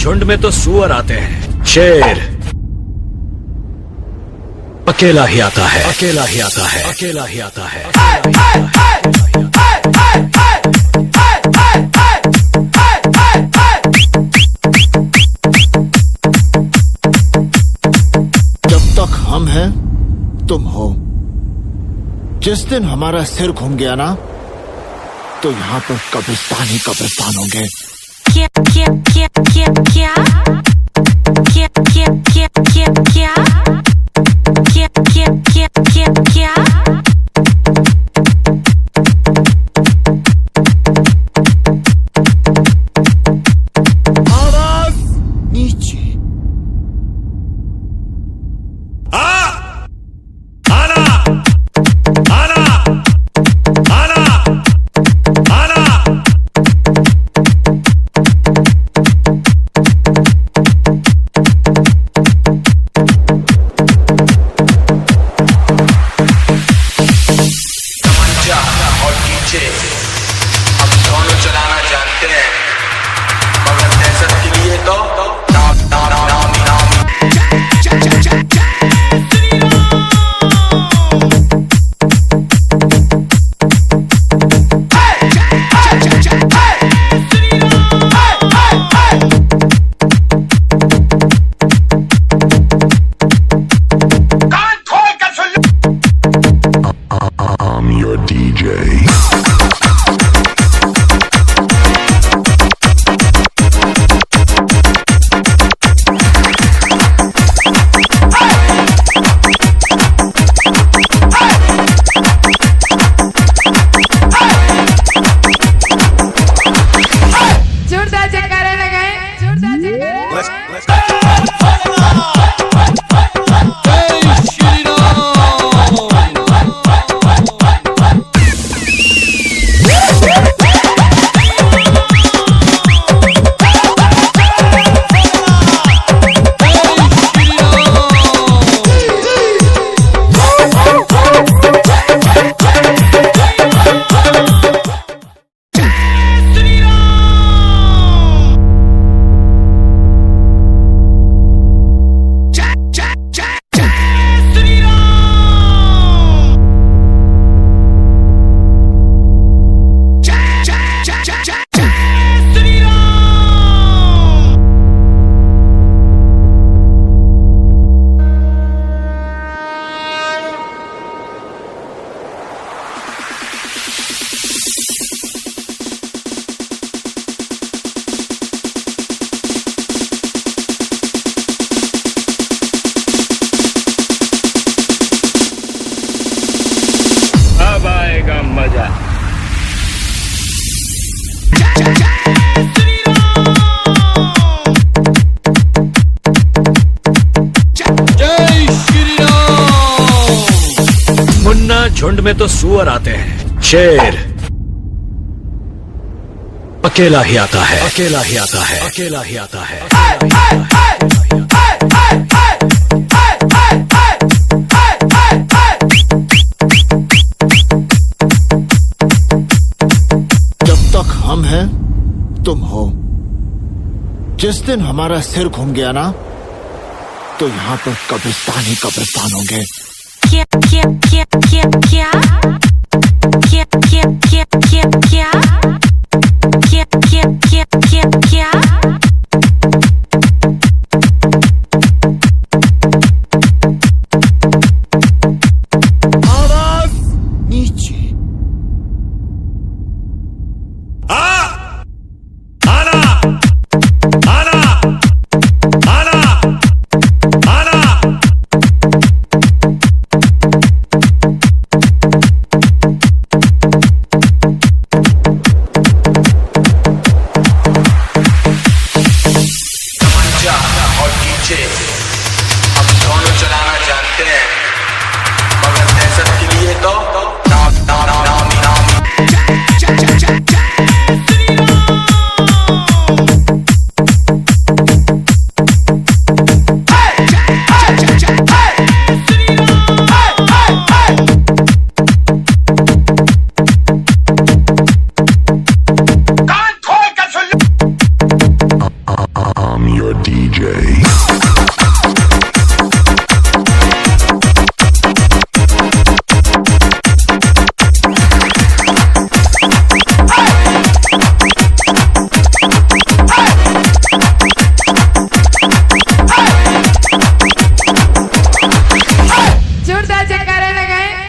झुंड में तो सुअर आते हैं, शेर अकेला ही आता है, अकेला ही आता है, अकेला ही आता है। जब तक हम हैं तुम हो, जिस दिन हमारा सिर घूम गया ना तो यहाँ पर कब्रिस्तान ही कब्रिस्तान होंगे। क्या क्या क्या क्या क्या क्या क्या क्या क्या क्या क्या क्या क्या क्या क्या आवाज नीचे। और डीजे हम दोनों चलाना जानते हैं, मगर दहशत के लिए तो I'm your DJ. जोरदार जयकारा लगाएं, जोरदार जयकारा। अब आएगा मजा। जय श्री राम। मुन्ना, झुंड में तो सुअर आते हैं, शेर अकेला ही आता है, अकेला ही आता है, अकेला ही आता है। जब तक हम हैं तुम हो, जिस दिन हमारा सिर घूम गया ना तो यहाँ पर कब्रिस्तान ही कब्रिस्तान होंगे। क्या क्या क्या क्या क्या क्या क्या क्या क्या